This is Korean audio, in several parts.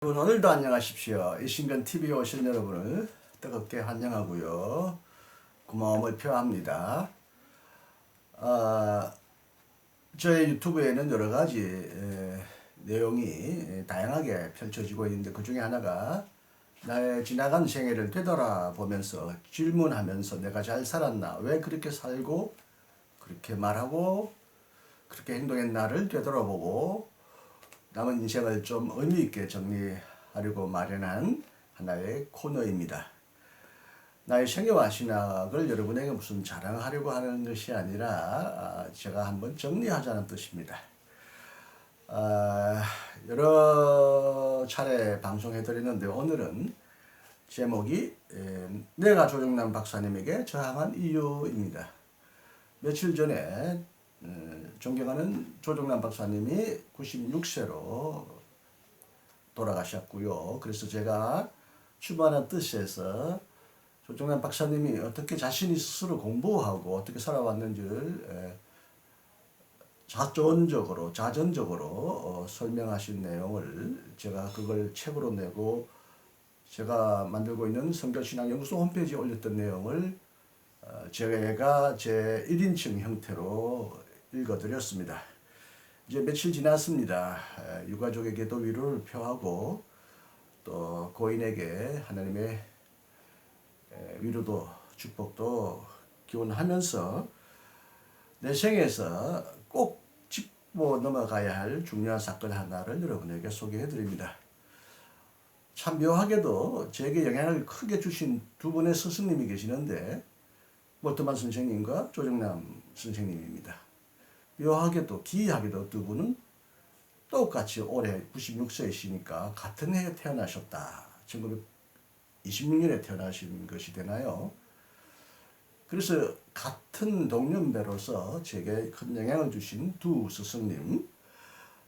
여러분 오늘도 안녕하십시오. 이신근 TV에 오신 여러분을 뜨겁게 환영하고요. 고마움을 표합니다. 저의 유튜브에는 여러 가지 내용이 다양하게 펼쳐지고 있는데 그 중에 하나가 나의 지나간 생애를 되돌아보면서 질문하면서 내가 잘 살았나, 왜 그렇게 살고 그렇게 말하고 그렇게 행동했나를 되돌아보고 남은 인생을 좀 의미 있게 정리하려고 마련한 하나의 코너입니다. 나의 생애와 신학을 여러분에게 무슨 자랑하려고 하는 것이 아니라 제가 한번 정리하자는 뜻입니다. 여러 차례 방송해드리는데 오늘은 제목이 내가 조정남 박사님에게 저항한 이유입니다. 며칠 전에 존경하는 조정남 박사님이 96세로 돌아가셨고요. 그래서 제가 출마하는 뜻에서 조정남 박사님이 어떻게 자신이 스스로 공부하고 어떻게 살아왔는지를 자전적으로 설명하신 내용을 제가 그걸 책으로 내고 제가 만들고 있는 성결신앙연구소 홈페이지에 올렸던 내용을 제가 제 1인칭 형태로 읽어드렸습니다. 이제 며칠 지났습니다. 유가족에게도 위로를 표하고 또 고인에게 하나님의 위로도 축복도 기원하면서 내 생에서 꼭 짚고 넘어가야 할 중요한 사건 하나를 여러분에게 소개해드립니다. 참 묘하게도 제게 영향을 크게 주신 두 분의 스승님이 계시는데 몰트만 선생님과 조정남 선생님입니다. 묘하게도 기이하게도 두 분은 똑같이 올해 96세이시니까 같은 해에 태어나셨다. 1926년에 태어나신 것이 되나요? 그래서 같은 동년배로서 제게 큰 영향을 주신 두 스승님,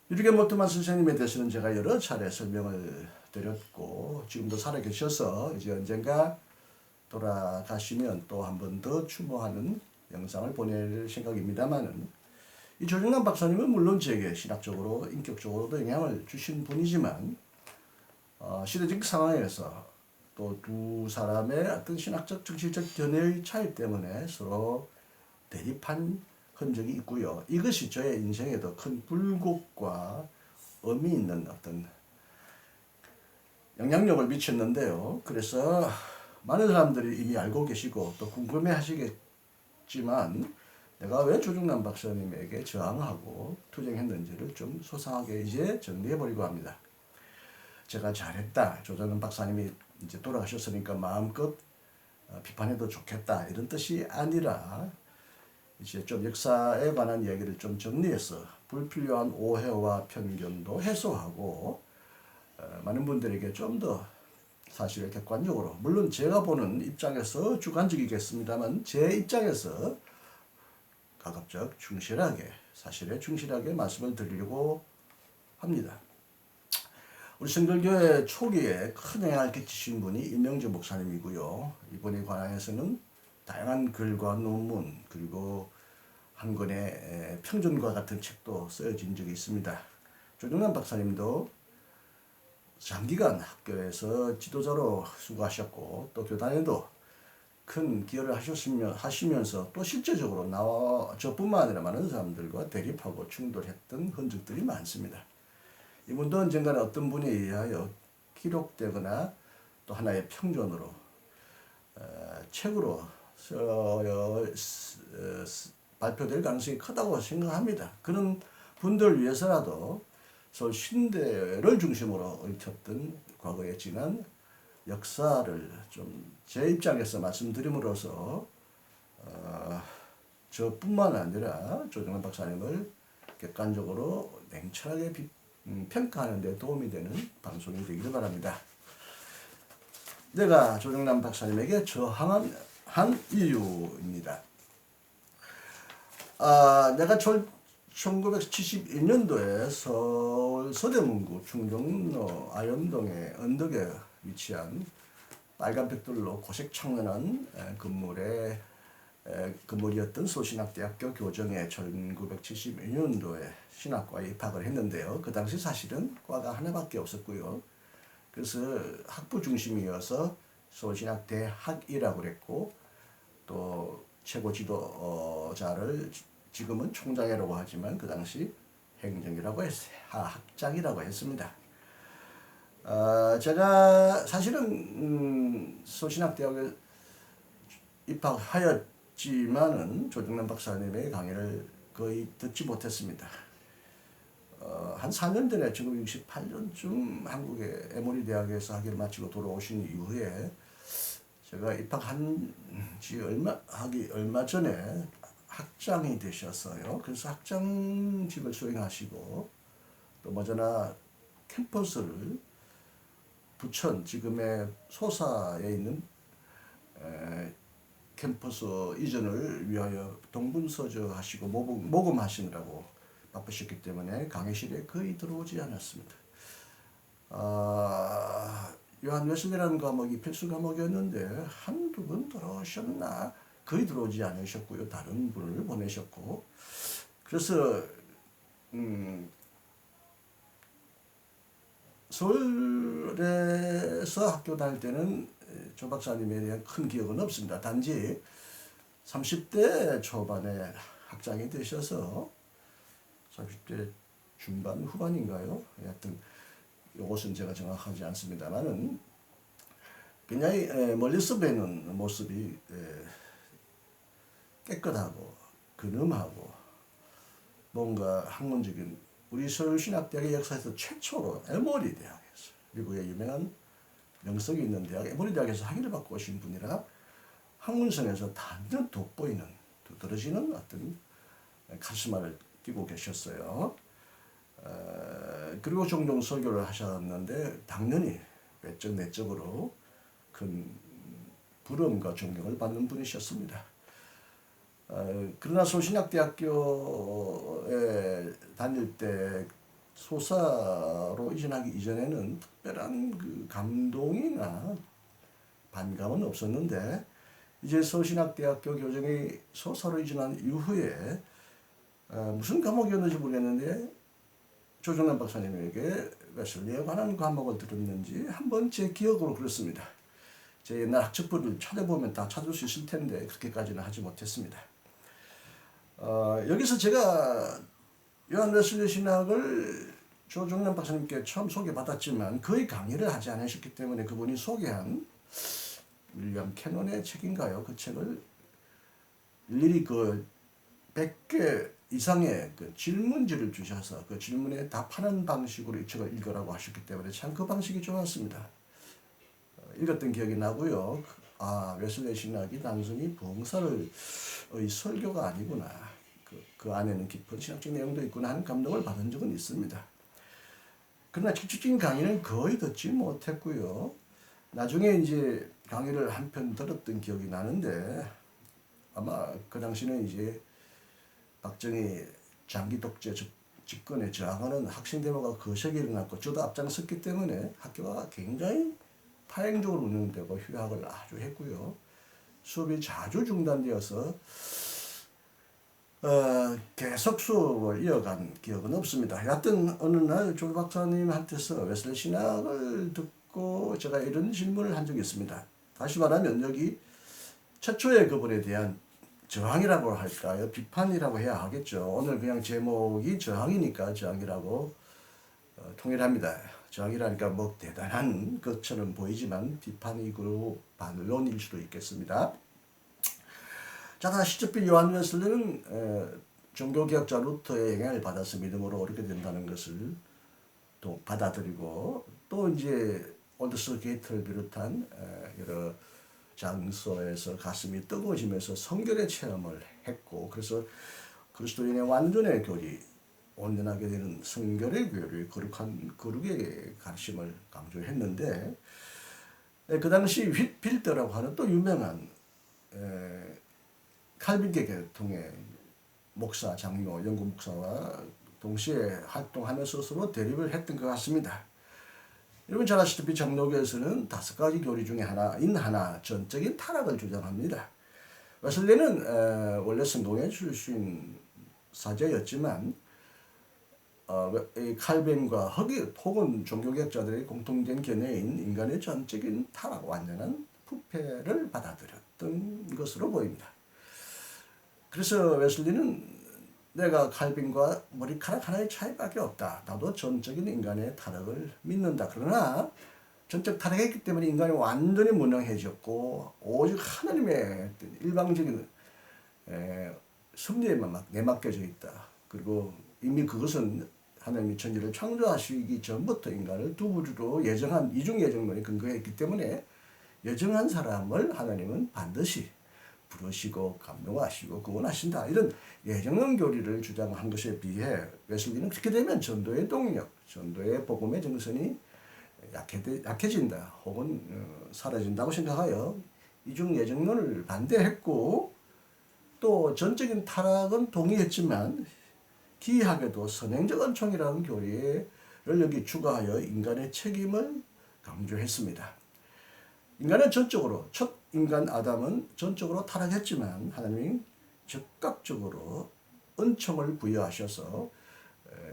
이렇게 몰트만 선생님에 대해서는 제가 여러 차례 설명을 드렸고 지금도 살아계셔서 이제 언젠가 돌아가시면 또 한 번 더 추모하는 영상을 보낼 생각입니다만은 이 조정남 박사님은 물론 제게 신학적으로 인격적으로도 영향을 주신 분이지만 시대적 상황에서 또 두 사람의 어떤 신학적 정치적 견해의 차이 때문에 서로 대립한 흔적이 있고요. 이것이 저의 인생에도 큰 불곡과 의미 있는 어떤 영향력을 미쳤는데요. 그래서 많은 사람들이 이미 알고 계시고 또 궁금해 하시겠지만 내가 왜 조정남 박사님에게 저항하고 투쟁했는지를 좀 소상하게 이제 정리해보려고 합니다. 제가 잘했다. 조정남 박사님이 이제 돌아가셨으니까 마음껏 비판해도 좋겠다. 이런 뜻이 아니라 이제 좀 역사에 관한 이야기를 좀 정리해서 불필요한 오해와 편견도 해소하고 많은 분들에게 좀 더 사실을 객관적으로, 물론 제가 보는 입장에서 주관적이겠습니다만 제 입장에서 가급적 충실하게, 사실에 충실하게 말씀을 드리려고 합니다. 우리 성결교회 초기에 큰 영향을 끼치신 분이 임명재 목사님이고요. 이분에 관해서는 다양한 글과 논문 그리고 한 권의 평전과 같은 책도 쓰여진 적이 있습니다. 조정남 박사님도 장기간 학교에서 지도자로 수고하셨고 또 교단에도 큰 기여를 하시면서 또 실제적으로 저뿐만 아니라 많은 사람들과 대립하고 충돌했던 흔적들이 많습니다. 이분도 언젠가는 어떤 분에 의하여 기록되거나 또 하나의 평전으로 책으로 발표될 가능성이 크다고 생각합니다. 그런 분들 위해서라도 서울 신대를 중심으로 얽혔던 과거에 지난 역사를 좀 제 입장에서 말씀드림으로써 저뿐만 아니라 조정남 박사님을 객관적으로 냉철하게 평가하는 데 도움이 되는 방송이 되기를 바랍니다. 내가 조정남 박사님에게 저항한 이유입니다. 내가 1971년도에 서울 서대문구 충정로 아현동의 언덕에 위치한 빨간 벽돌로 고색 창문한 건물이었던 서울신학대학교 교정에 1971년도에 신학과에 입학을 했는데요. 그 당시 사실은 과가 하나밖에 없었고요. 그래서 학부 중심이어서 서울신학대학이라고 그랬고 또 최고 지도자를 지금은 총장이라고 하지만 그 당시 행정이라고 학장이라고 했습니다. 제가 사실은 서울신학대학에 입학하였지만은 조정남 박사님의 강의를 거의 듣지 못했습니다. 한 4년 전에 1968년쯤 한국의 에모리 대학에서 학위를 마치고 돌아오신 이후에 제가 입학한 지 얼마 전에 학장이 되셨어요. 그래서 학장직을 수행하시고 또 머지나 캠퍼스를 부천 지금의 소사에 있는 캠퍼스 이전을 위하여 동분서주하시고 모금하시느라고 바쁘셨기 때문에 강의실에 거의 들어오지 않았습니다. 요한 웨슬리라는 과목이 필수 과목이었는데 한두 번 들어오셨나? 거의 들어오지 않으셨고요. 다른 분을 보내셨고 그래서 서울에서 학교 다닐 때는 조 박사님에 대한 큰 기억은 없습니다. 단지 30대 초반에 학장이 되셔서 30대 중반 후반인가요? 하여튼 이것은 제가 정확하지 않습니다만은 굉장히 멀리서 뵈는 모습이 깨끗하고 근엄하고 뭔가 학문적인 우리 서울신학대학의 역사에서 최초로 에모리 대학에서 미국의 유명한 명성이 있는 대학 에모리 대학에서 학위를 받고 오신 분이라 학문성에서 단연 돋보이는 두드러지는 어떤 카리스마를 띠고 계셨어요. 그리고 종종 설교를 하셨는데 당연히 외적 내적으로 큰 부러움과 존경을 받는 분이셨습니다. 그러나 서울신학대학교에 다닐 때 소사로 이전하기 이전에는 특별한 그 감동이나 반감은 없었는데 이제 서울신학대학교 교정이 소사로 이전한 이후에 무슨 과목이었는지 모르겠는데 조정남 박사님에게 웨슬리에 관한 과목을 들었는지 한번 제 기억으로 그렇습니다. 제 옛날 학첩부를 찾아보면 다 찾을 수 있을 텐데 그렇게까지는 하지 못했습니다. 여기서 제가 요한 웨슬리 신학을 조정남 박사님께 처음 소개받았지만 거의 강의를 하지 않으셨기 때문에 그분이 소개한 윌리엄 캐논의 책인가요? 그 책을 일일이 그 100개 이상의 그 질문지를 주셔서 그 질문에 답하는 방식으로 이 책을 읽으라고 하셨기 때문에 참 그 방식이 좋았습니다. 읽었던 기억이 나고요. 웨슬리 신학이 단순히 봉사의 설교가 아니구나. 그 안에는 깊은 신학적 내용도 있구나 하는 감동을 받은 적은 있습니다. 그러나 직접적인 강의는 거의 듣지 못했고요. 나중에 이제 강의를 한 편 들었던 기억이 나는데 아마 그 당시는 이제 박정희 장기 독재 집권에 저항하는 학생 데모가 거세게 일어났고 저도 앞장섰기 때문에 학교가 굉장히 파행적으로 운영되고 휴학을 아주 했고요. 수업이 자주 중단되어서 계속 수업을 이어간 기억은 없습니다. 하여튼 어느 날 조 박사님한테서 웨슬리 신학을 듣고 제가 이런 질문을 한 적이 있습니다. 다시 말하면 여기 최초의 그분에 대한 저항이라고 할까요? 비판이라고 해야 하겠죠. 오늘 그냥 제목이 저항이니까 저항이라고 통일합니다. 저항이라니까 뭐 대단한 것처럼 보이지만 비판이고 반론일 수도 있겠습니다. 자, 다시피 요한 웨슬리는 종교개혁자 루터의 영향을 받아서 믿음으로 옳게 된다는 것을 또 받아들이고 또 이제 올드스 게이트를 비롯한 여러 장소에서 가슴이 뜨거워지면서 성결의 체험을 했고 그래서 그리스도인의 완전의 교리, 온전하게 되는 성결의 교리, 거룩한 거룩의 가르침을 강조했는데 그 당시 휘필더라고 하는 또 유명한 칼빈계 계통의 목사, 장로, 영국 목사와 동시에 활동하면서 서로 대립을 했던 것 같습니다. 여러분 잘 아시다시피 장로교에서는 5가지 교리 중에 하나인 전적인 타락을 주장합니다. 웨슬리는 원래 성공회 출신 사제였지만 이 칼빈과 혹은 종교개혁자들의 공통된 견해인 인간의 전적인 타락, 완전한 부패를 받아들였던 것으로 보입니다. 그래서 웨슬리는 내가 칼빈과 머리카락 하나의 차이밖에 없다. 나도 전적인 인간의 타락을 믿는다. 그러나 전적 타락했기 때문에 인간이 완전히 무능해졌고 오직 하나님의 일방적인 섭리에만 막 내맡겨져 있다. 그리고 이미 그것은 하나님이 천지를 창조하시기 전부터 인간을 두 부류로 예정한 이중 예정론에 근거했기 때문에 예정한 사람을 하나님은 반드시 부르시고 감동하시고 구원하신다. 이런 예정론 교리를 주장한 것에 비해 웨슬리는 그렇게 되면 전도의 동력, 전도의 복음의 정선이 약해진다 혹은 사라진다고 생각하여 이중 예정론을 반대했고 또 전적인 타락은 동의했지만 기이하게도 선행적 은총이라는 교리를 여기 추가하여 인간의 책임을 강조했습니다. 인간은 전적으로 첫 인간 아담은 전적으로 타락했지만 하나님이 즉각적으로 은총을 부여하셔서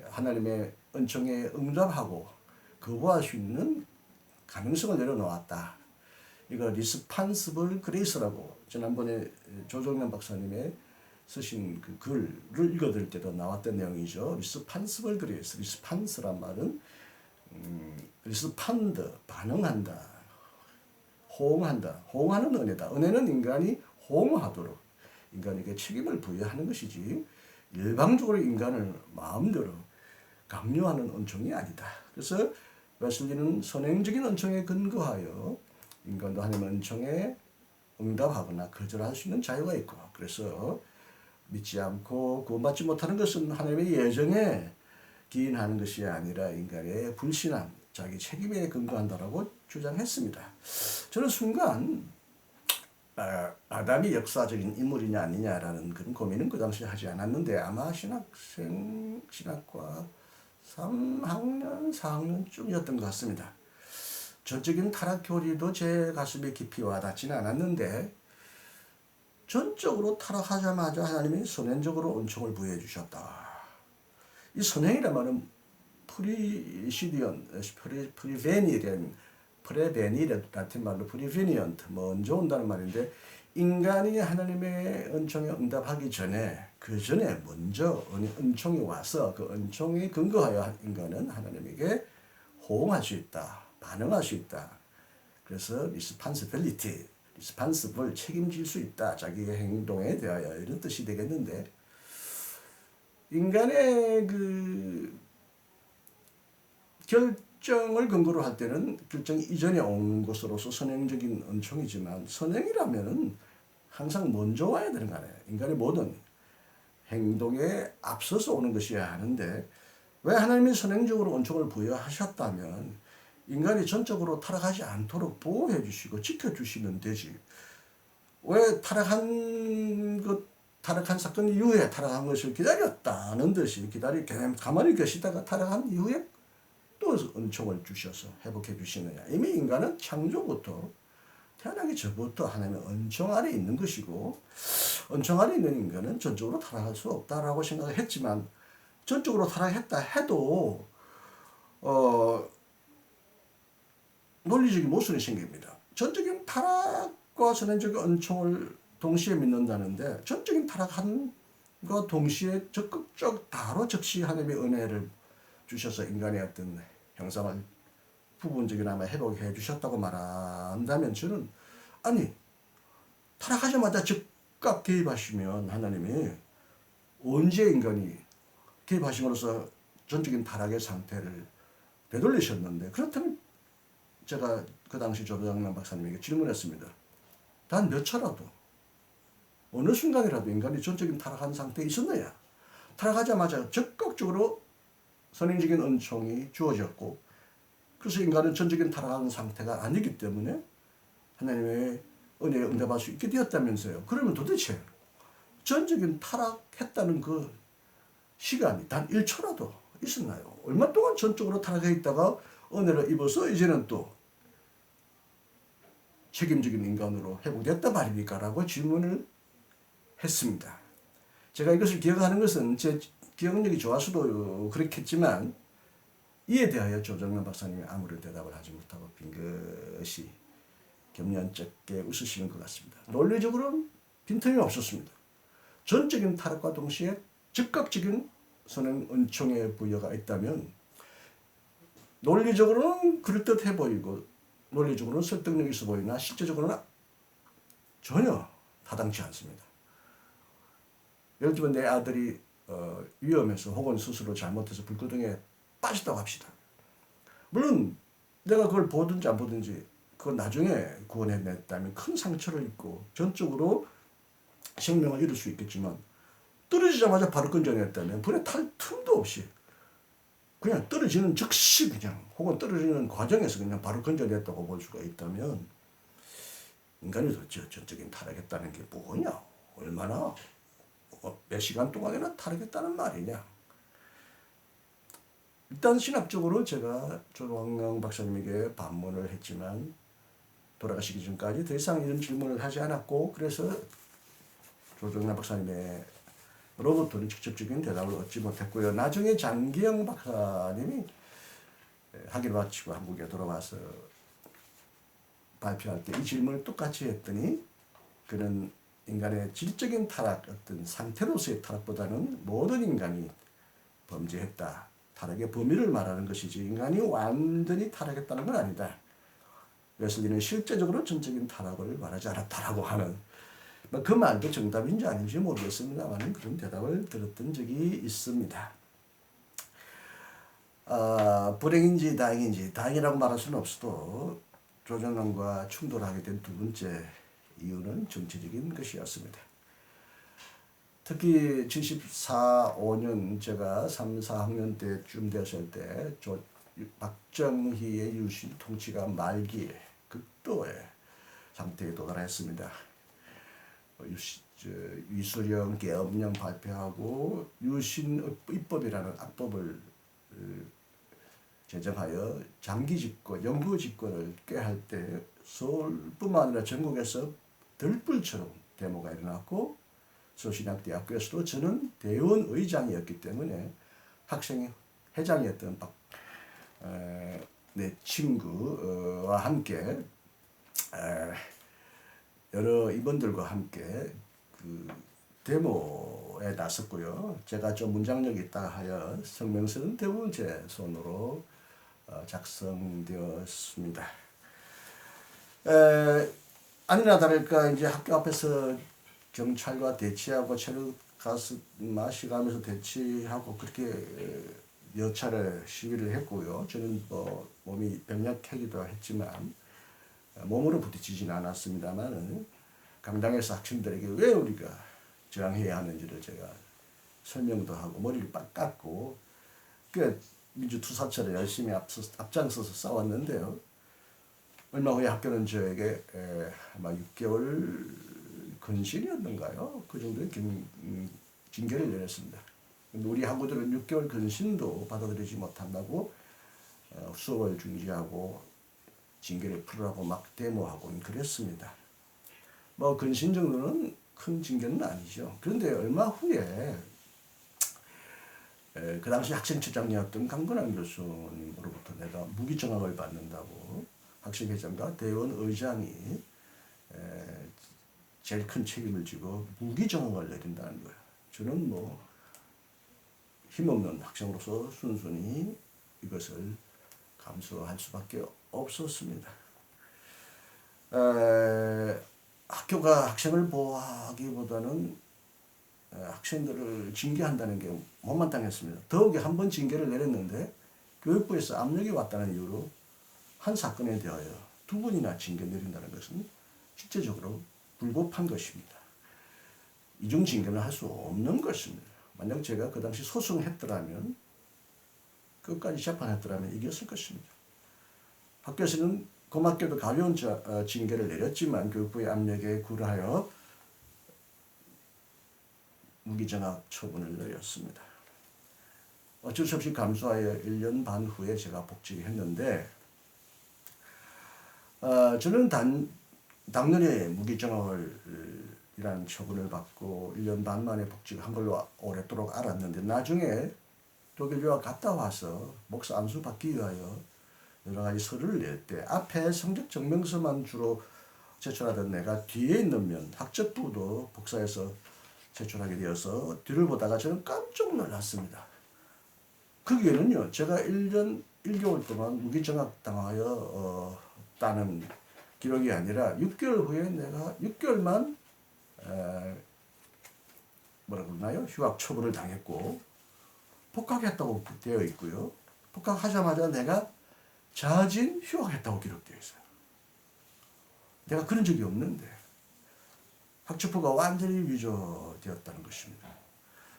하나님의 은총에 응답하고 거부할 수 있는 가능성을 내려놓았다. 이거 리스판스블 그레이스라고 지난번에 조정남 박사님의 쓰신 그 글을 읽어드릴 때도 나왔던 내용이죠. 리스판스블 그레이스. 리스판스란 말은 리스판드, 반응한다, 호응한다, 호응하는 은혜다. 은혜는 인간이 호응하도록 인간에게 책임을 부여하는 것이지 일방적으로 인간을 마음대로 강요하는 은총이 아니다. 그래서 웨슬리는 선행적인 은총에 근거하여 인간도 하나님의 은총에 응답하거나 거절할 수 있는 자유가 있고, 그래서 믿지 않고 구원받지 못하는 것은 하나님의 예정에 기인하는 것이 아니라 인간의 불신한 자기 책임에 근거한다라고 주장했습니다. 저는 순간 아담이 역사적인 인물이냐 아니냐라는 그런 고민은 그 당시에 하지 않았는데 아마 신학과 3학년, 4학년쯤이었던 것 같습니다. 전적인 타락 교리도 제 가슴에 깊이 와닿지는 않았는데 전적으로 타락하자마자 하나님이 선행적으로 은총을 부여해 주셨다. 이 선행이란 말은 프레베니렌 라틴 말로 프리베니언트 먼저 온다는 말인데 인간이 하나님의 은총에 응답하기 전에 그 전에 먼저 은총이 와서 그 은총에 근거하여 인간은 하나님에게 호응할 수 있다, 반응할 수 있다. 그래서 리스판시빌리티, 리스판스블 책임질 수 있다. 자기의 행동에 대하여 이런 뜻이 되겠는데 인간의 그 결정을 근거로 할 때는 결정이 이전에 온 것으로서 선행적인 은총이지만 선행이라면은 항상 먼저 와야 되는 거 아니에요. 인간의 모든 행동에 앞서서 오는 것이어야 하는데 왜 하나님이 선행적으로 은총을 부여하셨다면 인간이 전적으로 타락하지 않도록 보호해 주시고 지켜주시면 되지. 왜 타락한 사건 이후에 타락한 것을 기다렸다는 듯이 가만히 계시다가 타락한 이후에 또 은총을 주셔서 회복해 주시느냐. 이미 인간은 창조부터 태어나기 전부터 하나님의 은총 아래 있는 것이고 은총 아래 있는 인간은 전적으로 타락할 수 없다라고 생각을 했지만 전적으로 타락했다 해도 논리적인 모순이 생깁니다. 전적인 타락과 선행적인 은총을 동시에 믿는다는데 전적인 타락한과 동시에 적극적 바로 즉시 하나님의 은혜를 주셔서 인간의 어떤 형상을 부분적이나마 회복해 주셨다고 말한다면 저는 아니 타락하자마자 즉각 개입하시면 하나님이 언제 인간이 개입하심으로써 전적인 타락의 상태를 되돌리셨는데 그렇다면 제가 그 당시 조정남 박사님에게 질문했습니다. 단 몇 차라도 어느 순간이라도 인간이 전적인 타락한 상태에 있었느냐. 타락하자마자 적극적으로 선행적인 은총이 주어졌고 그래서 인간은 전적인 타락한 상태가 아니기 때문에 하나님의 은혜에 응답할 수 있게 되었다면서요. 그러면 도대체 전적인 타락했다는 그 시간이 단 1초라도 있었나요? 얼마 동안 전적으로 타락해 있다가 은혜를 입어서 이제는 또 책임적인 인간으로 회복됐단 말입니까? 라고 질문을 했습니다. 제가 이것을 기억하는 것은 제 기억력이 좋아서도 그렇겠지만 이에 대하여 조정남 박사님이 아무런 대답을 하지 못하고 빙긋이 겸연쩍게 웃으시는 것 같습니다. 논리적으로는 빈틈이 없었습니다. 전적인 타락과 동시에 즉각적인 선행 은총의 부여가 있다면 논리적으로는 그럴듯해 보이고 논리적으로는 설득력 있어 보이나 실제적으로는 전혀 타당치 않습니다. 예를 들면 내 아들이 위험해서 혹은 스스로 잘못해서 불구덩이에 빠졌다고 합시다. 물론 내가 그걸 보든지 안 보든지 그건 나중에 구원해냈다면 큰 상처를 입고 전적으로 생명을 잃을 수 있겠지만 떨어지자마자 바로 건져냈다면 불에 탈 틈도 없이 그냥 떨어지는 즉시 그냥 혹은 떨어지는 과정에서 그냥 바로 건져냈다고 볼 수가 있다면 인간이 도대체 전적인 타락했다는 게 뭐냐? 얼마나 몇 시간 동안이나 타락했다는 말이냐? 일단 신학적으로 제가 조광영 박사님에게 반문을 했지만 돌아가시기 전까지 더 이상 이런 질문을 하지 않았고 그래서 조정남 박사님으로부터는 직접적인 대답을 얻지 못했고요. 나중에 장기영 박사님이 학위를 마치고 한국에 돌아와서 발표할 때 이 질문을 똑같이 했더니 그는 인간의 질적인 타락, 어떤 상태로서의 타락보다는 모든 인간이 범죄했다. 타락의 범위를 말하는 것이지 인간이 완전히 타락했다는 건 아니다. 그래서 이는 실제적으로 전적인 타락을 말하지 않았다라고 하는 그 말도 정답인지 아닌지 모르겠습니다만 그런 대답을 들었던 적이 있습니다. 불행인지 다행인지 다행이라고 말할 수는 없어도 조정남과 충돌하게 된 두 번째 이유는 정치적인 것이었습니다. 특히 74, 5년 제가 3, 4학년 때쯤 됐을 때 박정희의 유신 통치가 말기에 극도의 상태에 도달했습니다. 위수령, 계엄령 발표하고 유신 입법이라는 악법을 제정하여 장기 집권, 영구 집권을 꾀할 때 서울뿐만 아니라 전국에서 들불처럼 데모가 일어났고 서울신학대학교에서도 저는 대의원의장이었기 때문에 학생 회장이었던 내 친구와 함께 여러 임원들과 함께 그 데모에 나섰고요. 제가 좀 문장력이 있다 하여 성명서는 대부분 제 손으로 작성되었습니다. 아니나 다를까 이제 학교 앞에서 경찰과 대치하고 체류가스 마시가면서 대치하고 그렇게 몇 차례 시위를 했고요. 저는 몸이 병약하기도 했지만 몸으로 부딪히지는 않았습니다만 강당에서 학생들에게 왜 우리가 저항해야 하는지를 제가 설명도 하고 머리를 빡 깎고 그 민주투사처럼 열심히 앞장서서 싸웠는데요. 얼마 후에 학교는 저에게 아마 6개월 근신이었는가요? 그 정도의 징계를 내렸습니다. 우리 학우들은 6개월 근신도 받아들이지 못한다고 수업을 중지하고 징계를 풀으라고 막 데모하고 그랬습니다. 근신 정도는 큰 징계는 아니죠. 그런데 얼마 후에 그 당시 학생처장이었던 강건한 교수님으로부터 내가 무기정학을 받는다고 학생회장과 대의원 의장이 제일 큰 책임을 지고 무기정학을 내린다는 거예요. 저는 힘없는 학생으로서 순순히 이것을 감수할 수밖에 없었습니다. 학교가 학생을 보호하기보다는 학생들을 징계한다는 게 못마땅했습니다. 더욱이 한 번 징계를 내렸는데 교육부에서 압력이 왔다는 이유로 한 사건에 대하여 2번이나 징계 내린다는 것은 실제적으로 불법한 것입니다. 이중 징계는 할 수 없는 것입니다. 만약 제가 그 당시 소송했더라면 끝까지 재판했더라면 이겼을 것입니다. 학교에서는 고맙게도 가벼운 징계를 내렸지만 교육부의 압력에 굴하여 무기정학 처분을 내렸습니다. 어쩔 수 없이 감수하여 1년 반 후에 제가 복직했는데 저는 당연히 무기정학을 이라는 처분을 받고 1년 반 만에 복직을 한 걸로 오랫도록 알았는데 나중에 독일 유학 갔다 와서 목사 안수 받기 위하여 여러 가지 서류를 낼 때 앞에 성적 증명서만 주로 제출하던 내가 뒤에 있는 면 학적부도 복사해서 제출하게 되어서 뒤를 보다가 저는 깜짝 놀랐습니다. 거기에는요 제가 1년 1개월 동안 무기정학 당하여 따는 기록이 아니라 6개월 후에 내가 6개월만 뭐라 그러나요? 휴학 처분을 당했고 복학했다고 되어 있고요. 복학하자마자 내가 자진 휴학했다고 기록되어 있어요. 내가 그런 적이 없는데 학첩부가 완전히 위조되었다는 것입니다.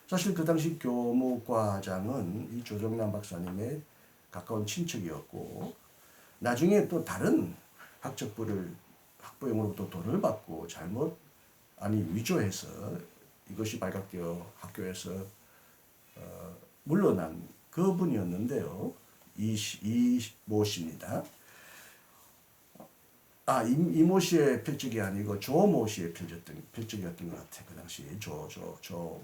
사실 그 당시 교무과장은 이 조정남 박사님의 가까운 친척이었고 나중에 또 다른 학첩부를 학부형으로부터 돈을 받고 위조해서 이것이 발각되어 학교에서 물러난 그분이었는데요. 이모 씨입니다. 이모 씨의 필적이 아니고 조모 씨의 필적이었던 것 같아요. 그 당시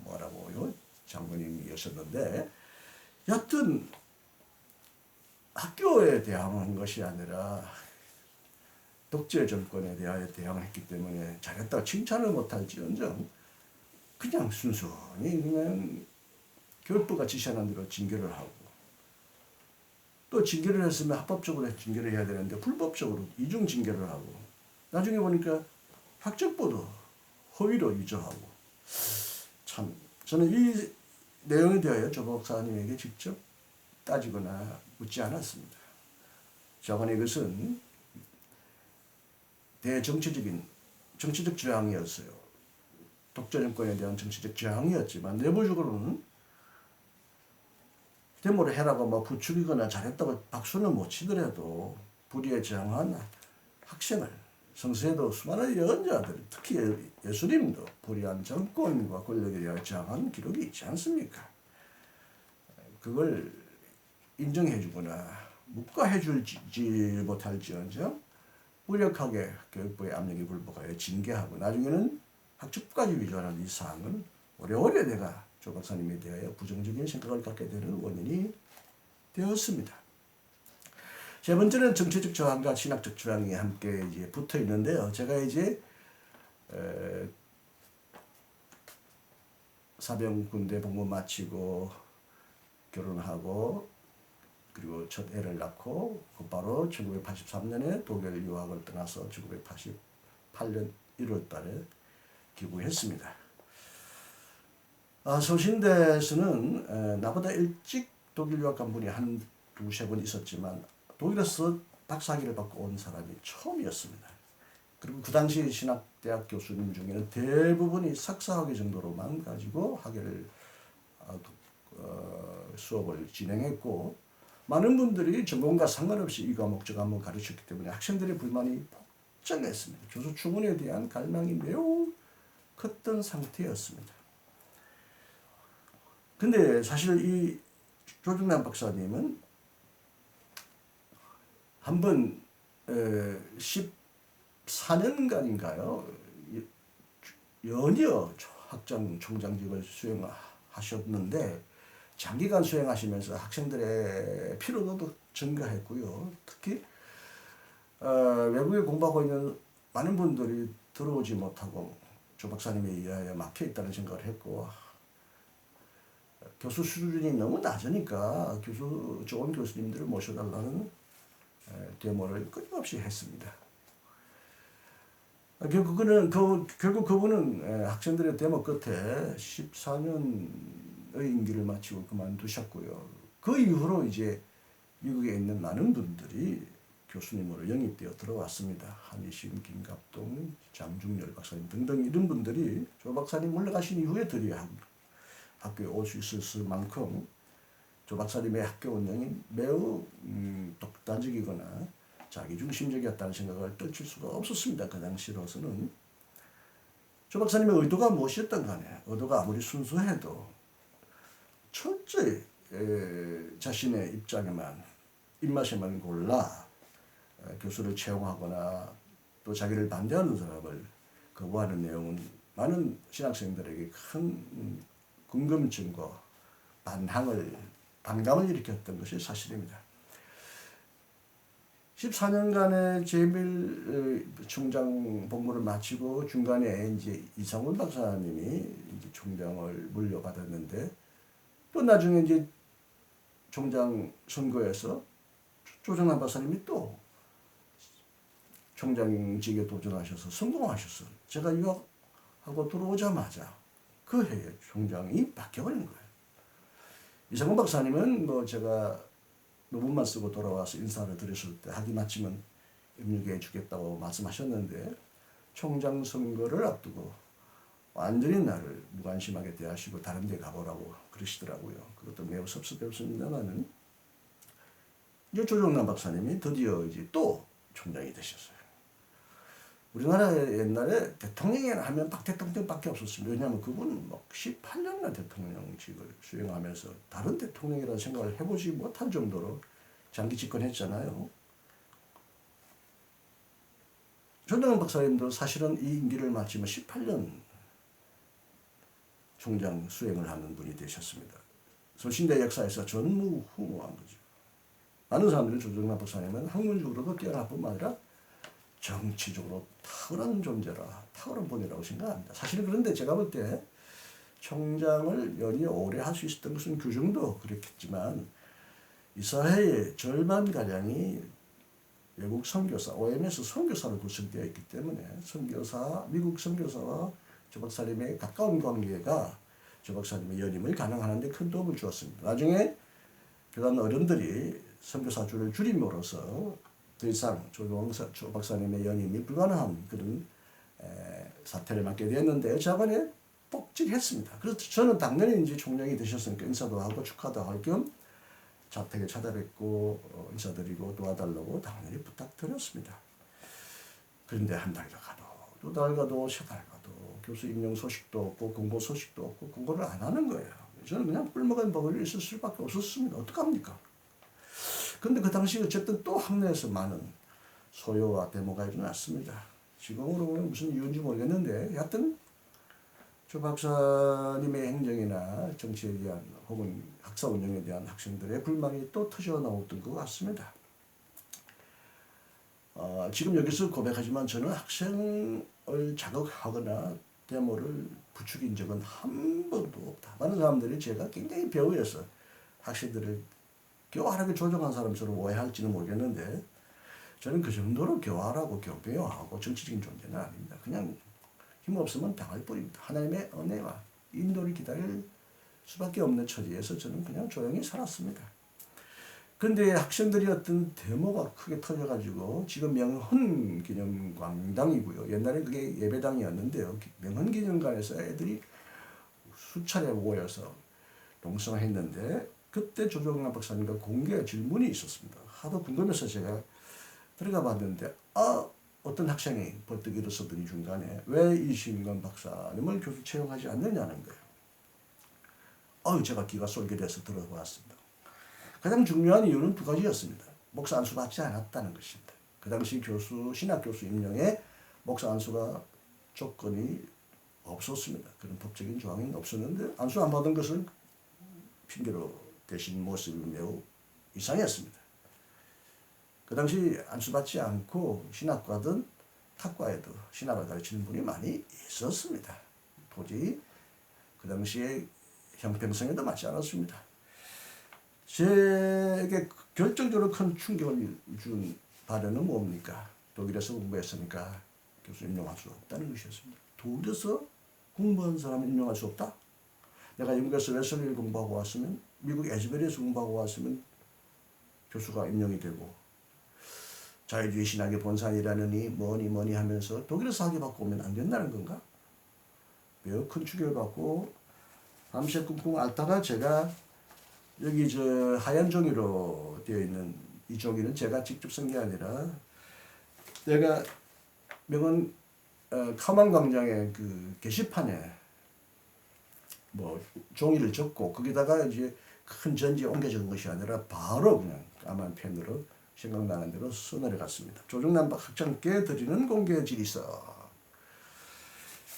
뭐라고요? 장모님이셨는데 여튼 학교에 대항한 것이 아니라 독재 정권에 대하여 대항을 했기 때문에 잘했다고 칭찬을 못할지언정 그냥 순수히 그냥 교육부가 지시하는 대로 징계를 하고 또 징계를 했으면 합법적으로 징계를 해야 되는데 불법적으로 이중 징계를 하고 나중에 보니까 학적부도 허위로 위조하고 참 저는 이 내용에 대하여 조 목사님에게 직접 따지거나 묻지 않았습니다. 저건 이것은 정치적 저항이었어요. 독재 정권에 대한 정치적 저항이었지만 내부적으로는 데모를 해라고 부추기거나 잘했다고 박수는 못 치더라도 불의에 저항한 학생을 성서에도 수많은 예언자들 특히 예수님도 불의한 정권과 권력에 대하여 저항한 기록이 있지 않습니까? 그걸 인정해주거나 묵과해주지 못할지언정 무력하게 교육부의 압력에 불복하여 징계하고 나중에는 학습까지 위조하는 이 사항은 오래오래 내가 조 박사님에 대하여 부정적인 생각을 갖게 되는 원인이 되었습니다. 세 번째는 정치적 저항과 신학적 저항이 함께 이제 붙어 있는데요. 제가 이제 사병 군대 복무 마치고 결혼하고 그리고 첫 애를 낳고 곧바로 1983년에 독일 유학을 떠나서 1988년 1월 달에 귀국했습니다. 서신대에서는 나보다 일찍 독일 유학 간 분이 한 두세 번 있었지만 독일에서 박사학위를 받고 온 사람이 처음이었습니다. 그리고 그 당시 신학대학 교수님 중에는 대부분이 석사학위 정도로만 가지고 학위를 수업을 진행했고 많은 분들이 전공과 상관없이 이 과목 저 과목 가르쳤기 때문에 학생들의 불만이 폭증했습니다. 교수 충원에 대한 갈망이 매우 컸던 상태였습니다. 근데 사실 이 조중남 박사님은 한번 14년간인가요? 연이어 학장 총장직을 수행하셨는데 장기간 수행하시면서 학생들의 피로도도 증가했고요. 특히 외국에 공부하고 있는 많은 분들이 들어오지 못하고 조 박사님에 의하여 막혀있다는 생각을 했고 교수 수준이 너무 낮으니까 좋은 교수님들을 모셔달라는 데모를 끊임없이 했습니다. 결국 그분은 학생들의 데모 끝에 14년의 임기를 마치고 그만두셨고요. 그 이후로 이제 미국에 있는 많은 분들이 교수님으로 영입되어 들어왔습니다. 한희심, 김갑동, 장중열 박사님 등등 이런 분들이 조 박사님 물러가신 이후에 드디어 학교에 올 수 있었을 만큼 조 박사님의 학교 운영이 매우 독단적이거나 자기중심적이었다는 생각을 떨칠 수가 없었습니다. 그 당시로서는. 조 박사님의 의도가 무엇이었던 간에 의도가 아무리 순수해도 철저히 자신의 입맛에만 골라 교수를 채용하거나 또 자기를 반대하는 사람을 거부하는 내용은 많은 신학생들에게 큰 궁금증과 반감을 일으켰던 것이 사실입니다. 14년간의 제밀 총장 복무를 마치고 중간에 이제 이상훈 박사님이 이제 총장을 물려받았는데 또 나중에 이제 총장 선거에서 조정남 박사님이 또 총장직에 도전하셔서 성공하셨어요. 제가 유학하고 들어오자마자 그 해에 총장이 바뀌어버린 거예요. 이상훈 박사님은 뭐 제가 논문만 쓰고 돌아와서 인사를 드렸을 때 학위 마치면 임명해 주겠다고 말씀하셨는데 총장 선거를 앞두고 완전히 나를 무관심하게 대하시고 다른 데 가보라고 그러시더라고요. 그것도 매우 섭섭했습니다만은 이제 조정남 박사님이 드디어 이제 또 총장이 되셨어요. 우리나라 옛날에 대통령이 하면 박 대통령밖에 없었습니다. 왜냐하면 그분은 막 18년간 대통령직을 수행하면서 다른 대통령이라는 생각을 해보지 못할 정도로 장기 집권했잖아요. 조정남 박사님도 사실은 이 임기를 마치면 18년 총장 수행을 하는 분이 되셨습니다. 소신대 역사에서 전무후무한 거죠. 많은 사람들이 조정남 박사님은 학문적으로도 뛰어날 뿐만 아니라 정치적으로 탁월한 존재라, 탁월한 분이라고 생각합니다. 사실 그런데 제가 볼 때 총장을 연이 오래 할 수 있었던 것은 규정도 그렇겠지만 이 사회의 절반가량이 외국 선교사, OMS 선교사로 구성되어 있기 때문에 미국 선교사와 조 박사님의 가까운 관계가 조 박사님의 연임을 가능하는 데 큰 도움을 주었습니다. 나중에 교단 어른들이 선교사 줄을 줄임으로써 더 이상 조 박사님의 연임이 불가능한 그런 사태를 맞게 되었는데 저번에 복직했습니다. 그래서 저는 당연히 이제 총장이 되셨으니까 인사도 하고 축하도 할 겸 자택에 찾아뵙고 인사드리고 도와달라고 당연히 부탁드렸습니다. 그런데 한 달 가도 두 달 가도 세 달 가도 교수 임용 소식도 없고 공고 소식도 없고 공고를 안 하는 거예요. 저는 그냥 꿀먹은 버거리를 있을 수밖에 없었습니다. 어떡합니까? 그런데 그 당시 어쨌든 또 학내에서 많은 소요와 데모가 일어났습니다. 지금으로 보면 무슨 이유인지 모르겠는데 하여튼 조 박사님의 행정이나 정치에 대한 혹은 학사 운영에 대한 학생들의 불만이 또 터져 나왔던 것 같습니다. 지금 여기서 고백하지만 저는 학생을 자극하거나 데모를 부추긴 적은 한 번도 없다. 많은 사람들이 제가 굉장히 배우여서 학생들을 교활하게 조종한 사람처럼 오해할지는 모르겠는데 저는 그 정도로 교활하고 교묘하고 정치적인 존재는 아닙니다. 그냥 힘없으면 당할 뿐입니다. 하나님의 은혜와 인도를 기다릴 수밖에 없는 처지에서 저는 그냥 조용히 살았습니다. 그런데 학생들이 어떤 데모가 크게 터져가지고 지금 명헌기념광당이고요. 옛날에 그게 예배당이었는데요. 명헌기념관에서 애들이 수차례 모여서 농성했는데 그때 조정남 박사님과 공개 질문이 있었습니다. 하도 궁금해서 제가 들어가 봤는데 어떤 학생이 벌떡 일어서더니 중간에 왜 이신건 박사님을 교수 채용하지 않느냐는 거예요. 제가 귀가 솔깃해서 들어봤습니다. 가장 중요한 이유는 두 가지였습니다. 목사 안수 받지 않았다는 것입니다. 그 당시 신학 교수 임명에 목사 안수가 조건이 없었습니다. 그런 법적인 조항이 없었는데 안수 안 받은 것을 핑계로 대신 모습이 매우 이상했습니다. 그 당시 안수받지 않고 신학과든 학과에도 신학을 가르치는 분이 많이 있었습니다. 도저히 그 당시에 형평성에도 맞지 않았습니다. 제게 결정적으로 큰 충격을 준 발언은 뭡니까? 독일에서 공부했으니까 교수 임명할 수 없다는 것이었습니다. 독일에서 공부한 사람 임명할 수 없다? 내가 영국에서 웨슬리를 공부하고 왔으면 미국 에즈베리에서 공부하고 왔으면 교수가 임명이 되고 자유주의 신학의 본산이라느니 뭐니 하면서 독일에서 학위 받고 오면 안 된다는 건가? 매우 큰 충격을 받고 밤새 쿵쿵 앓다가 제가 여기 하얀 종이로 되어 있는 이 종이는 제가 직접 쓴 게 아니라 내가 명언 카만 광장의 그 게시판에 뭐 종이를 적고 거기다가 이제 큰 전지에 옮겨 적은 것이 아니라 바로 그냥 까만 펜으로 생각나는 대로 써내려갔습니다. 조정남 학장께 드리는 공개 질의서.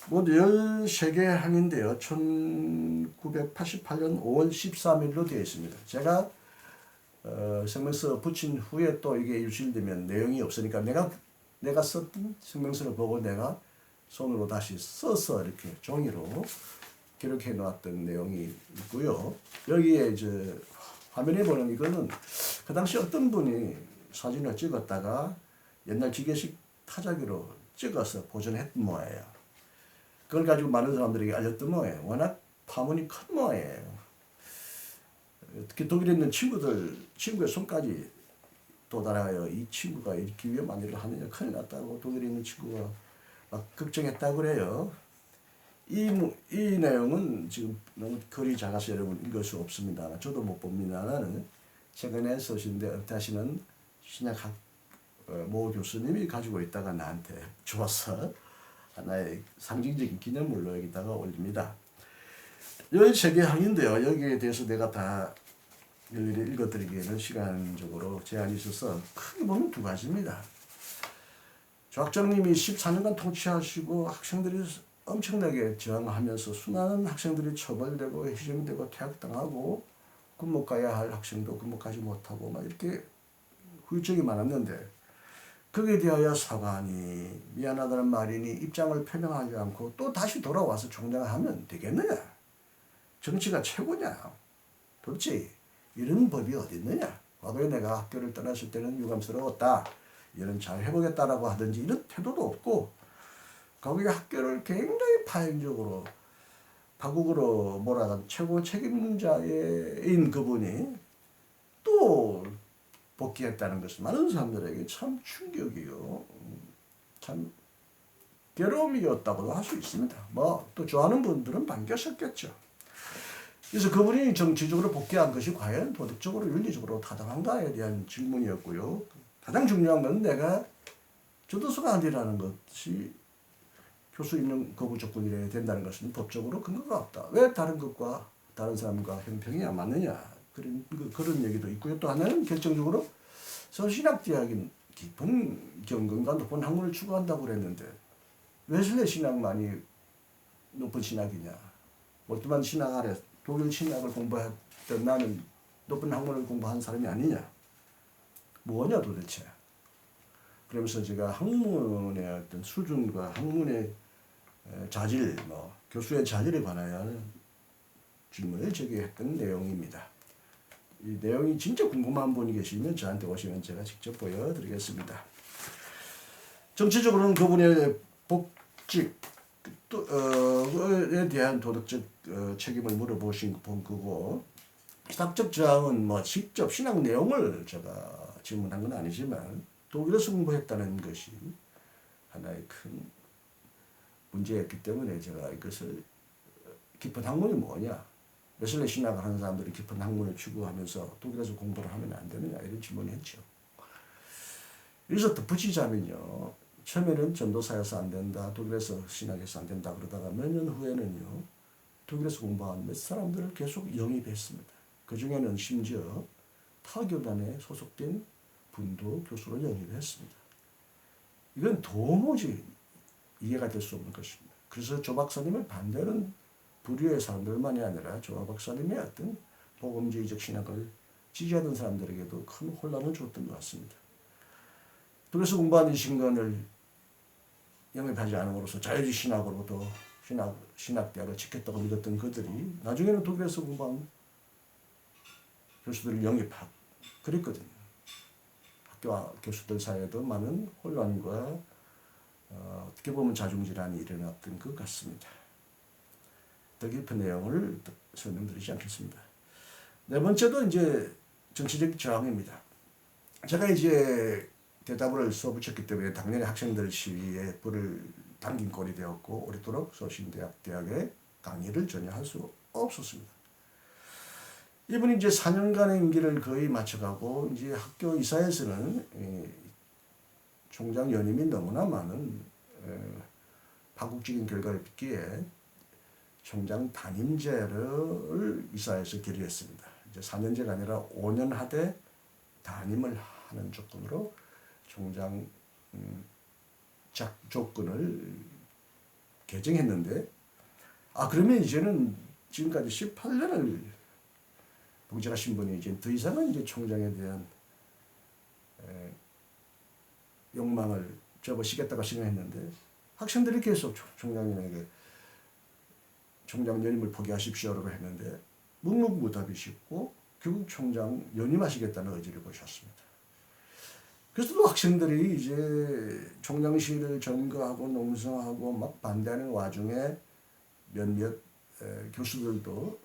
모두 13개 항인데요. 1988년 5월 13일로 되어 있습니다. 제가 성명서 붙인 후에 또 이게 유실되면 내용이 없으니까 내가 썼던 성명서를 보고 내가 손으로 다시 써서 이렇게 종이로 기록해 놓았던 내용이 있고요. 여기에 이제 화면에 보는 이거는 그 당시 어떤 분이 사진을 찍었다가 옛날 기계식 타자기로 찍어서 보존했던 모양이에요. 그걸 가지고 많은 사람들에게 알렸던 모양이에요. 워낙 파문이 큰 모양이에요. 특히 독일에 있는 친구의 손까지 도달하여 이 친구가 이렇게 위험한 일을 하느냐, 큰일 났다고 독일에 있는 친구가 막 걱정했다고 그래요. 이 내용은 지금 너무 글이 작아서 여러분 읽을 수 없습니다. 저도 못 봅니다만 최근에 서신대 업다시는 신약학 모 교수님이 가지고 있다가 나한테 주어서 하나의 상징적인 기념물로 여기다가 올립니다. 13개 항인데요. 여기에 대해서 내가 다 일일이 읽어드리기에는 시간적으로 제한이 있어서 크게 보면 두 가지입니다. 조학장님이 14년간 통치하시고 학생들이 엄청나게 저항하면서 수많은 학생들이 처벌되고 희생되고 퇴학당하고 군목 가야 할 학생도 군목 가지 못하고 막 이렇게 후유증이 많았는데 거기에 대하여 사과하니 미안하다는 말이니 입장을 표명하지 않고 또 다시 돌아와서 총장을 하면 되겠느냐? 정치가 최고냐? 도대체 이런 법이 어디 있느냐? 과거에 내가 학교를 떠났을 때는 유감스러웠다. 이런 잘 해보겠다라고 하든지 이런 태도도 없고 거기에 학교를 굉장히 파행적으로 파국으로 몰아간 최고 책임자인 그분이 또 복귀했다는 것은 많은 사람들에게 참 충격이요. 참 괴로움이었다고도 할 수 있습니다. 뭐 또 좋아하는 분들은 반겼었겠죠. 그래서 그분이 정치적으로 복귀한 것이 과연 도덕적으로 윤리적으로 타당한가에 대한 질문이었고요. 가장 중요한 건 내가 교도소가 아니라는 것이 교수 임명 거부 조건이 된다는 것은 법적으로 근거가 없다. 왜 다른 것과 다른 사람과 형평이 안 맞느냐. 그런 얘기도 있고요. 또 하나는 결정적으로 서신학대학인 깊은 경건과 높은 학문을 추구한다고 그랬는데 웨슬레 신학만이 높은 신학이냐. 몰트만 신학 아래 독일 신학을 공부했던 나는 높은 학문을 공부한 사람이 아니냐. 뭐냐 도대체. 그러면서 제가 학문의 어떤 수준과 학문의 자질, 교수의 자질에 관하여 질문을 제기했던 내용입니다. 이 내용이 진짜 궁금한 분이 계시면 저한테 오시면 제가 직접 보여드리겠습니다. 정치적으로는 그분의 복직에 대한 도덕적 책임을 물어보신 본 거고, 신학적 저항은 직접 신학 내용을 제가 질문한 건 아니지만 독일에서 공부했다는 것이 하나의 큰 문제였기 때문에 제가 이것을 깊은 학문이 뭐냐, 웨슬레 신학을 하는 사람들이 깊은 학문을 추구하면서 독일에서 공부를 하면 안 되느냐 이런 질문을 했죠. 여기서 덧붙이자면요, 처음에는 전도사여서 안 된다, 독일에서 신학에서 안 된다 그러다가 몇 년 후에는요 독일에서 공부한 몇 사람들을 계속 영입했습니다. 그 중에는 심지어 타교단에 소속된 분도 교수로 영입했습니다. 이건 도무지 이해가 될 수 없는 것입니다. 그래서 조 박사님을 반대하는 부류의 사람들만이 아니라 조 박사님의 어떤 복음주의적 신학을 지지하던 사람들에게도 큰 혼란을 줬던 것 같습니다. 독일에서 공부한 이 신간을 영입하지 않음으로써 자유주의 신학으로부터 신학대학을 지켰다고 믿었던 그들이 나중에는 독일에서 공부한 교수들을 영입하고 그랬거든요. 학교와 교수들 사이에도 많은 혼란과 어떻게 보면 자중질환이 일어났던 것 같습니다. 더 깊은 내용을 설명드리지 않겠습니다. 네 번째도 이제 정치적 저항입니다. 제가 이제 대답을 써붙였기 때문에 당연히 학생들 시위에 불을 당긴 꼴이 되었고 오랫도록 서신대학에 강의를 전혀 할 수 없었습니다. 이분이 이제 4년간의 임기를 거의 마쳐가고 이제 학교 이사에서는 총장 연임이 너무나 많은 파국적인 결과를 빚기에 총장 단임제를 이사에서 결의했습니다. 이제 4년제가 아니라 5년 하되 단임을 하는 조건으로 총장 조건을 개정했는데, 그러면 이제는 지금까지 18년을 봉제하신 분이 이제 더 이상은 이제 총장에 대한 욕망을 접으시겠다고 생각했는데, 학생들이 계속 총장님에게 총장 연임을 포기하십시오라고 했는데 묵묵부답이셨고 결국 총장 연임하시겠다는 의지를 보셨습니다. 그래서 또 학생들이 이제 총장실을 점거하고 농성하고 막 반대하는 와중에 몇몇 교수들도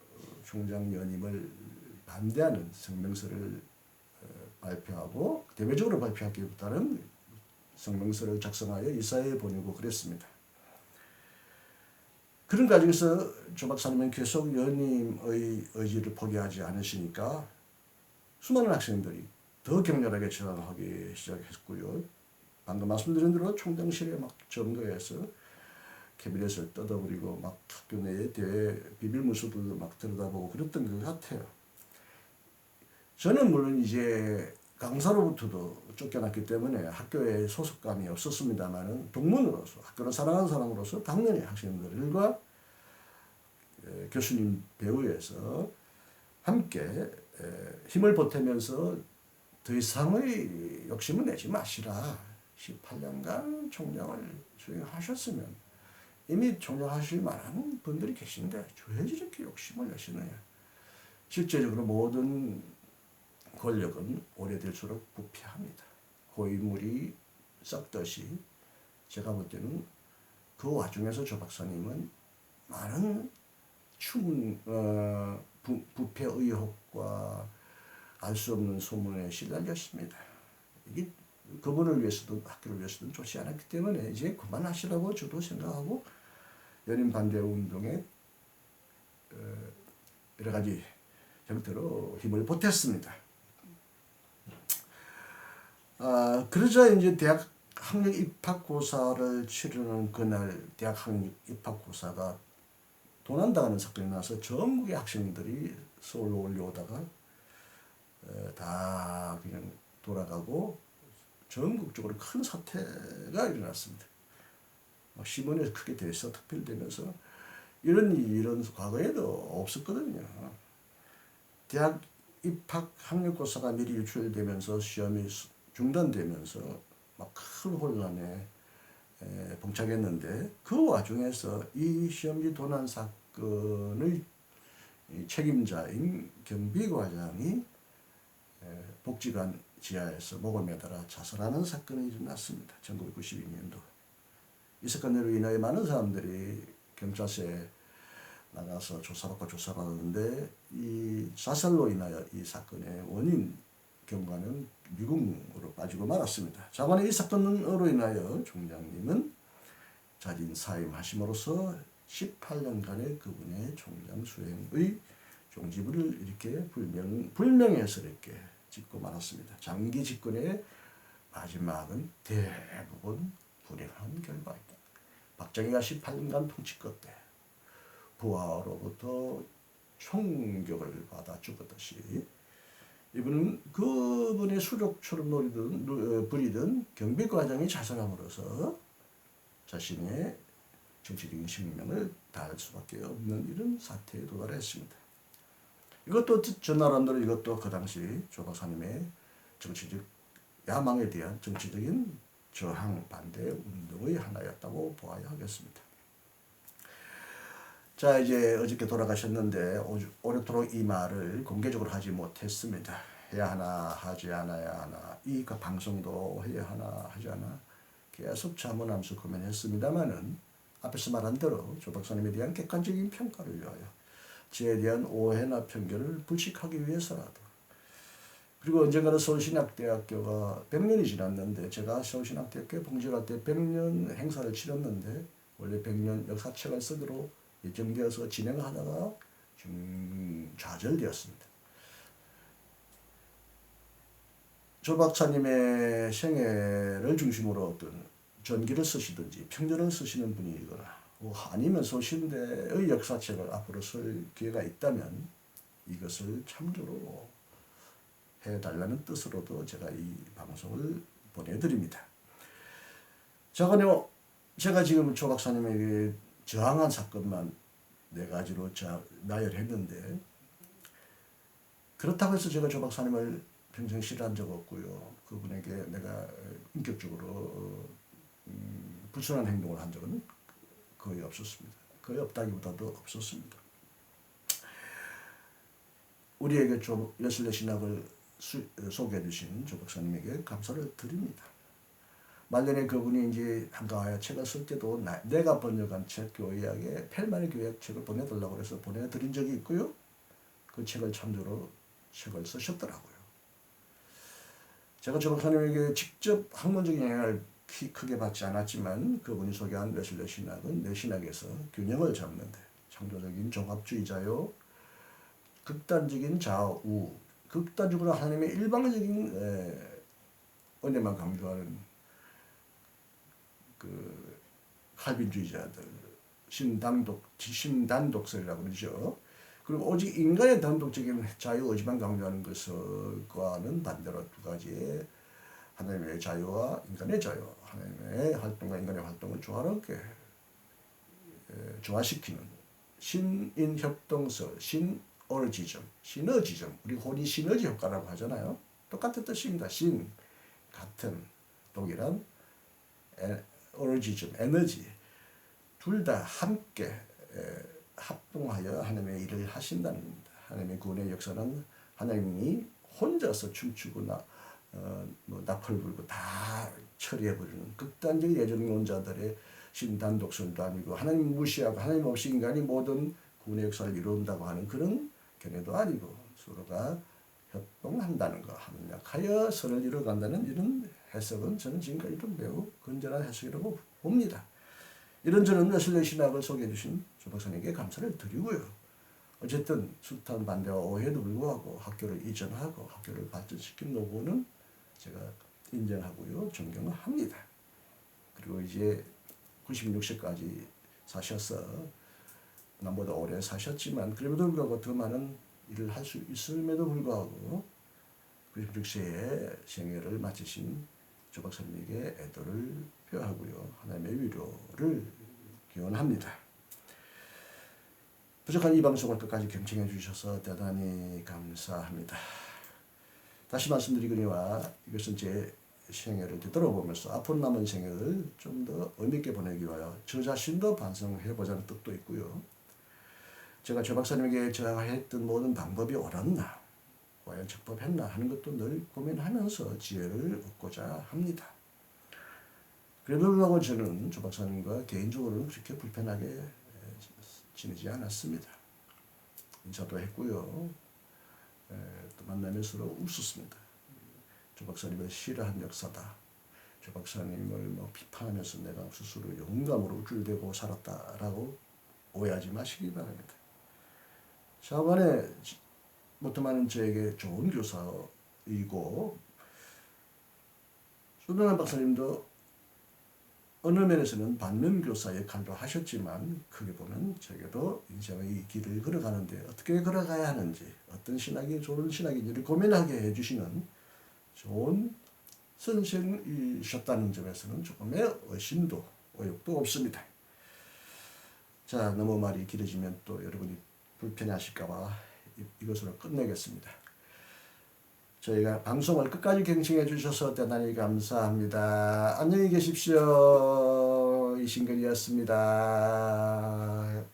총장 연임을 반대하는 성명서를 발표하고 대외적으로 발표하기보다는 성명서를 작성하여 이사회에 보내고 그랬습니다. 그런 과정에서 조 박사님은 계속 연임의 의지를 포기하지 않으시니까 수많은 학생들이 더 격렬하게 저항하기 시작했고요. 방금 말씀드린 대로 총장실에 막 점거해서 캐비넷을 뜯어버리고 막 학교 내에 대외 비밀문서들도 막 들여다보고 그랬던 것 같아요. 저는 물론 이제 강사로부터도 쫓겨났기 때문에 학교에 소속감이 없었습니다만은 동문으로서 학교를 사랑하는 사람으로서 당연히 학생들과 교수님 배후에서 함께 힘을 보태면서 더 이상의 욕심을 내지 마시라. 18년간 총장을 수행하셨으면 이미 총장하실 만한 분들이 계신데 왜 이렇게 욕심을 내시느냐. 실제적으로 모든 권력은 오래될수록 부패합니다. 고인물이 썩듯이 제가 볼 때는 그 와중에서 조 박사님은 많은 부패 의혹과 알 수 없는 소문에 시달렸습니다. 이게 그분을 위해서도 학교를 위해서도 좋지 않았기 때문에 이제 그만하시라고 저도 생각하고 연임 반대 운동에 여러 가지 형태로 힘을 보탰습니다. 그러자 이제 대학 학력 입학고사를 치르는 그날 대학 학력 입학고사가 도난당하는 사건이 나서 전국의 학생들이 서울로 올려오다가 다 그냥 돌아가고 전국적으로 큰 사태가 일어났습니다. 신문에서 크게 대서특필되면서 이런 일은 과거에도 없었거든요. 대학 입학 학력고사가 미리 유출되면서 시험이 중단되면서 막 큰 혼란에 봉착했는데 그 와중에서 이 시험지 도난 사건의 책임자인 경비과장이 복지관 지하에서 목을 매달아 자살하는 사건이 일어났습니다. 1992년도. 이 사건으로 인하여 많은 사람들이 경찰서에 나가서 조사받았는데 이 자살로 인하여 이 사건의 원인 경과는 미궁으로 빠지고 말았습니다. 자관의 이 사건으로 인하여 총장님은 자진 사임하심으로써 18년간의 그분의 총장 수행의 종지부를 이렇게 불명예스럽게 짓고 말았습니다. 장기 집권의 마지막은 대부분 불행한 결과이다. 박정희가 18년간 통치 끝에 부하로부터 총격을 받아 죽었듯이 이분은 그분의 수족처럼 부리던 경비과장이 자살함으로써 자신의 정치적인 생명을 다할 수밖에 없는 이런 사태에 도달했습니다. 이것도 전나라들은 이것도 그 당시 조 박사님의 정치적 야망에 대한 정치적인 저항 반대 운동의 하나였다고 보아야 하겠습니다. 자, 이제 어저께 돌아가셨는데 오랫도록 이 말을 공개적으로 하지 못했습니다. 해야 하나 하지 않아야 하나 이 방송도 해야 하나 하지 않아 계속 자문하면서 고민했습니다마는 앞에서 말한 대로 조 박사님에 대한 객관적인 평가를 위하여 저에 대한 오해나 편견을 불식하기 위해서라도 그리고 언젠가는 서울신학대학교가 100년이 지났는데 제가 서울신학대학교에 봉직할 때 100년 행사를 치렀는데 원래 100년 역사책을 쓰기로 예정되어서 진행하다가 좌절되었습니다. 조 박사님의 생애를 중심으로 어떤 전기를 쓰시든지 평전을 쓰시는 분이거나 아니면 서울신대의 역사책을 앞으로 쓸 기회가 있다면 이것을 참조로 해달라는 뜻으로도 제가 이 방송을 보내드립니다. 자, 그럼 제가 지금 조 박사님에게 저항한 사건만 네 가지로 나열했는데, 그렇다고 해서 제가 조 박사님을 평생 싫어한 적 없고요. 그분에게 내가 인격적으로 불순한 행동을 한 적은 거의 없었습니다. 거의 없다기보다도 없었습니다. 우리에게 웨슬리 신학을 소개해 주신 조 박사님에게 감사를 드립니다. 말년에 그분이 이제 한가하여 책을 쓸 때도 내가 번역한 책 교회학의 펠만의 교회학 책을 보내달라고 해서 보내드린 적이 있고요. 그 책을 참조로 책을 쓰셨더라고요. 제가 조 박사님에게 직접 학문적인 영향을 크게 받지 않았지만 그분이 소개한 웨슬리 신학은 내 신학에서 균형을 잡는데 창조적인 종합주의자요, 극단적인 좌우, 극단적으로 하나님의 일방적인 은혜만 강조하는 그 칼빈주의자들, 신단독설이라고 그러죠. 그리고 오직 인간의 단독적인 자유의지만 강조하는 것과는 반대로 두 가지의 하나님의 자유와 인간의 자유, 하나님의 활동과 인간의 활동을 조화롭게 조화시키는 신인협동설, 시너지즘, 우리 혼이 시너지 효과라고 하잖아요. 똑같은 뜻입니다. 신, 같은, 동일한, 오너지즘, 에너지, 둘 다 함께 합동하여 하나님의 일을 하신다는 겁니다. 하나님의 구원의 역사는 하나님이 혼자서 춤추고 나팔 불고 다 처리해버리는 극단적 예정론자들의 신단독설도 아니고, 하나님 무시하고 하나님 없이 인간이 모든 구원의 역사를 이룬다고 하는 그런 견해도 아니고, 서로가 협동한다는 거, 합력하여 선을 이루어간다는 이런 해석은 저는 지금까지도 매우 건전한 해석이라고 봅니다. 이런 저는 웨슬리 신학을 소개해 주신 조 박사님께 감사를 드리고요. 어쨌든 숱한 반대와 오해도 불구하고 학교를 이전하고 학교를 발전시킨 노고는 제가 인정하고요, 존경을 합니다. 그리고 이제 96세까지 사셔서 남보다 오래 사셨지만 그럼에도 불구하고 더 많은 일을 할 수 있음에도 불구하고 96세의 생애를 마치신 조 박사님에게 애도를 표하고요, 하나님의 위로를 기원합니다. 부족한 이 방송을 끝까지 경청해 주셔서 대단히 감사합니다. 다시 말씀드리거니와 이것은 제 생애를 되돌아보면서 앞으로 남은 생애를 좀 더 의미있게 보내기 위하여 저 자신도 반성해보자는 뜻도 있고요. 제가 조 박사님에게 제가 했던 모든 방법이 옳았나, 과연 적법했나 하는 것도 늘 고민하면서 지혜를 얻고자 합니다. 그래도 불구하고 저는 조 박사님과 개인적으로는 그렇게 불편하게 지내지 않았습니다. 인사도 했고요. 또 만나면서 웃었습니다. 조 박사님을 싫어한 역사다, 조 박사님을 비판하면서 내가 스스로 영감으로 우쭐대고 살았다라고 오해하지 마시기 바랍니다. 차관에 모토마는 저에게 좋은 교사이고, 손동환 박사님도 어느 면에서는 받는 교사 역할도 하셨지만, 크게 보면 저에게도 인생의 길을 걸어가는데 어떻게 걸어가야 하는지, 어떤 신학이 좋은 신학인지를 고민하게 해주시는 좋은 선생이셨다는 점에서는 조금의 의심도 의혹도 없습니다. 자, 너무 말이 길어지면 또 여러분이 불편해하실까봐 이것으로 끝내겠습니다. 저희가 방송을 끝까지 경청해 주셔서 대단히 감사합니다. 안녕히 계십시오. 이신근이었습니다.